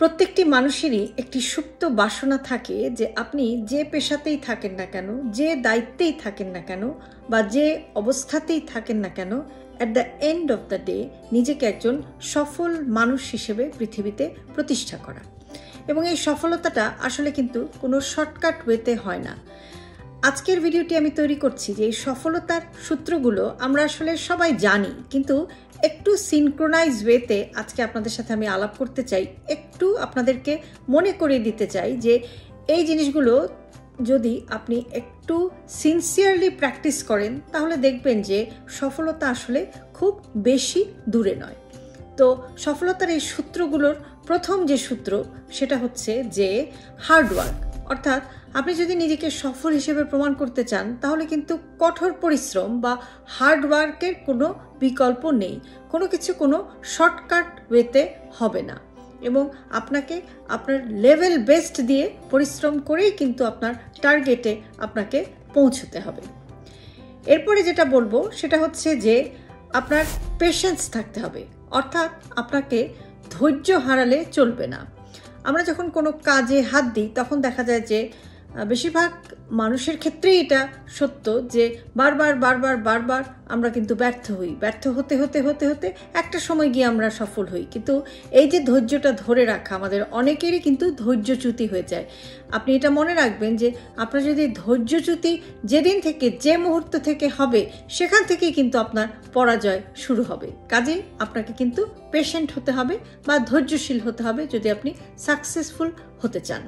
প্রত্যেকটি মানুষেরই একটি সুপ্ত বাসনা থাকে যে আপনি যে পেশাতেই থাকেন না কেন, যে দায়িত্বেই থাকেন না কেন বা যে অবস্থাতেই থাকেন না কেন, at the end of the day নিজেকে একজন সফল মানুষ হিসেবে পৃথিবীতে প্রতিষ্ঠা করা। এবং এই সফলতাটা আসলে কিন্তু কোনো শর্টকাট ওয়েতে হয় না। আজকের ভিডিওটি আমি তৈরি করছি যে এই সফলতার সূত্রগুলো আমরা আসলে সবাই জানি, কিন্তু একটু সিনক্রোনাইজ ওয়েতে আজকে আপনাদের সাথে আমি আলাপ করতে চাই। একটু আপনাদেরকে মনে করিয়ে দিতে চাই যে এই জিনিসগুলো যদি আপনি একটু সিনসিয়ারলি প্র্যাকটিস করেন তাহলে দেখবেন যে সফলতা আসলে খুব বেশি দূরে নয়। তো সফলতার এই সূত্রগুলোর প্রথম যে সূত্র সেটা হচ্ছে যে হার্ডওয়ার্ক। অর্থাৎ আপনি যদি নিজেকে সফল হিসেবে প্রমাণ করতে চান তাহলে কিন্তু কঠোর পরিশ্রম বা হার্ডওয়ার্কের কোনো বিকল্প নেই। কোনো কিছু কোনো শর্টকাট ওয়েতে হবে না এবং আপনাকে আপনার লেভেল বেস্ট দিয়ে পরিশ্রম করেই কিন্তু আপনার টার্গেটে আপনাকে পৌঁছতে হবে। এরপরে যেটা বলবো সেটা হচ্ছে যে আপনার পেশেন্স থাকতে হবে। অর্থাৎ আপনাকে ধৈর্য হারালে চলবে না। আমরা যখন কোনো কাজে হাত দিই তখন দেখা যায় যে বেশিরভাগ মানুষের ক্ষেত্রেই এটা সত্য যে বারবার আমরা কিন্তু ব্যর্থ হই। ব্যর্থ হতে হতে হতে হতে একটা সময় গিয়ে আমরা সফল হই। কিন্তু এই যে ধৈর্যটা ধরে রাখা আমাদের অনেকেরই কিন্তু ধৈর্যচ্যুতি হয়ে যায়। আপনি এটা মনে রাখবেন যে আপনার যদি ধৈর্যচ্যুতি যেদিন থেকে যে মুহূর্ত থেকে হবে সেখান থেকেই কিন্তু আপনার পরাজয় শুরু হবে। কাজেই আপনাকে কিন্তু পেশেন্ট হতে হবে বা ধৈর্যশীল হতে হবে যদি আপনি সাকসেসফুল হতে চান।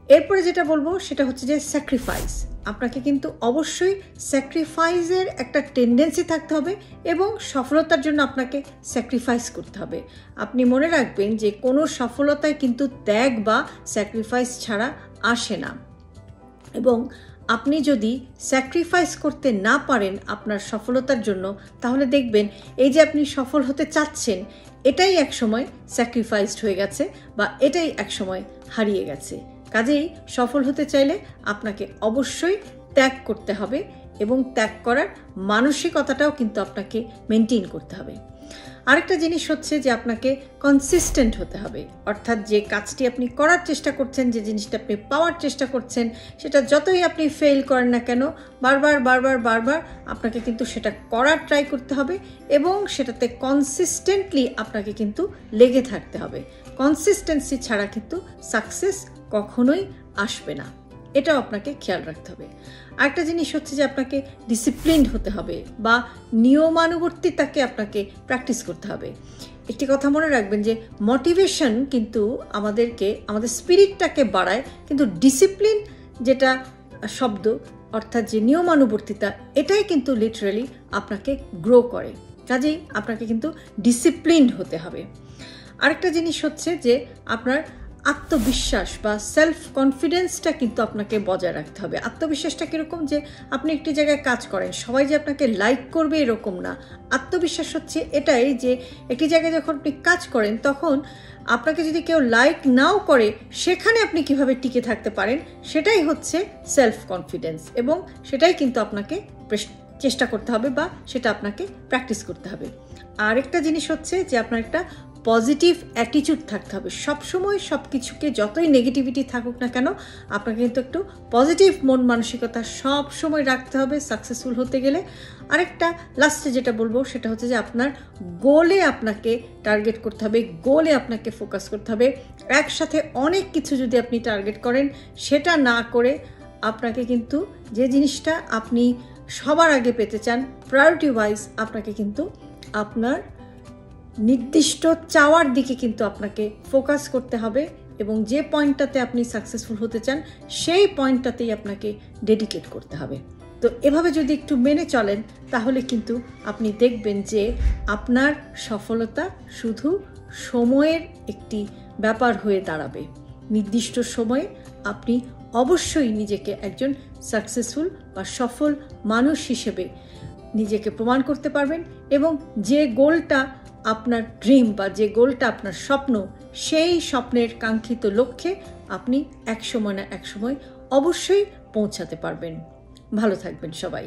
এরপরে যেটা বলবো সেটা হচ্ছে যে স্যাক্রিফাইস। আপনাকে কিন্তু অবশ্যই স্যাক্রিফাইসের একটা টেন্ডেন্সি থাকতে হবে এবং সফলতার জন্য আপনাকে স্যাক্রিফাইস করতে হবে। আপনি মনে রাখবেন যে কোনো সফলতায় কিন্তু ত্যাগ বা স্যাক্রিফাইস ছাড়া আসে না। এবং আপনি যদি স্যাক্রিফাইস করতে না পারেন আপনার সফলতার জন্য তাহলে দেখবেন এই যে আপনি সফল হতে চাচ্ছেন এটাই একসময় স্যাক্রিফাইসড হয়ে গেছে বা এটাই একসময় হারিয়ে গেছে। কাজেই সফল হতে চাইলে আপনাকে অবশ্যই ত্যাগ করতে হবে এবং ত্যাগ করার মানসিকতাটাও কিন্তু আপনাকে মেনটেন করতে হবে। আরেকটা জিনিস হচ্ছে যে আপনাকে কনসিস্টেন্ট হতে হবে। অর্থাৎ যে কাজটি আপনি করার চেষ্টা করছেন, যে জিনিসটা আপনি পাওয়ার চেষ্টা করছেন, সেটা যতই আপনি ফেল করেন না কেন বারবার আপনাকে কিন্তু সেটা করার ট্রাই করতে হবে এবং সেটাতে কনসিস্টেন্টলি আপনাকে কিন্তু লেগে থাকতে হবে। কনসিস্টেন্সি ছাড়া কিন্তু সাকসেস কখনোই আসবে না, এটাও আপনাকে খেয়াল রাখতে হবে। আরেকটা জিনিস হচ্ছে যে আপনাকে ডিসিপ্লিনড হতে হবে বা নিয়মানুবর্তিতাকে আপনাকে প্র্যাকটিস করতে হবে। একটি কথা মনে রাখবেন যে মোটিভেশন কিন্তু আমাদের স্পিরিটটাকে বাড়ায়, কিন্তু ডিসিপ্লিন যেটা শব্দ অর্থাৎ যে নিয়মানুবর্তিতা এটাই কিন্তু লিটারালি আপনাকে গ্রো করে। কাজেই আপনাকে কিন্তু ডিসিপ্লিনড হতে হবে। আরেকটা জিনিস হচ্ছে যে আপনার আত্মবিশ্বাস বা সেলফ কনফিডেন্সটা কিন্তু আপনাকে বজায় রাখতে হবে। আত্মবিশ্বাসটা কীরকম যে আপনি একটি জায়গায় কাজ করেন সবাই যে আপনাকে লাইক করবে এরকম না। আত্মবিশ্বাস হচ্ছে এটাই যে একটি জায়গায় যখন আপনি কাজ করেন তখন আপনাকে যদি কেউ লাইক নাও করে সেখানে আপনি কিভাবে টিকে থাকতে পারেন সেটাই হচ্ছে সেলফ কনফিডেন্স এবং সেটাই কিন্তু আপনাকে চেষ্টা করতে হবে বা সেটা আপনাকে প্র্যাকটিস করতে হবে। আরেকটা জিনিস হচ্ছে যে আপনার একটা পজিটিভ অ্যাটিটিউড থাকতে হবে। সবসময় সব কিছুকে যতই নেগেটিভিটি থাকুক না কেন আপনাকে কিন্তু একটু পজিটিভ মন মানসিকতা সব সময় রাখতে হবে সাকসেসফুল হতে গেলে। আরেকটা লাস্টে যেটা বলবো সেটা হচ্ছে যে আপনার গোলে আপনাকে টার্গেট করতে হবে, গোলে আপনাকে ফোকাস করতে হবে। একসাথে অনেক কিছু যদি আপনি টার্গেট করেন সেটা না করে আপনাকে কিন্তু যে জিনিসটা আপনি সবার আগে পেতে চান প্রায়োরিটি ওয়াইজ আপনাকে কিন্তু আপনার নির্দিষ্ট চাওয়ার দিকে কিন্তু আপনাকে ফোকাস করতে হবে এবং যে পয়েন্টটাতে আপনি সাকসেসফুল হতে চান সেই পয়েন্টটাতেই আপনাকে ডেডিকেট করতে হবে। তো এভাবে যদি একটু মেনে চলেন তাহলে কিন্তু আপনি দেখবেন যে আপনার সফলতা শুধু সময়ের একটি ব্যাপার হয়ে দাঁড়াবে। নির্দিষ্ট সময়ে আপনি অবশ্যই নিজেকে একজন সাকসেসফুল বা সফল মানুষ হিসেবে নিজেকে প্রমাণ করতে পারবেন এবং যে গোলটা আপনার ড্রিম বা যে গোলটা আপনার স্বপ্ন সেই স্বপ্নের কাঙ্ক্ষিত লক্ষ্যে আপনি এক সময় না এক সময় অবশ্যই পৌঁছাতে পারবেন। ভালো থাকবেন সবাই।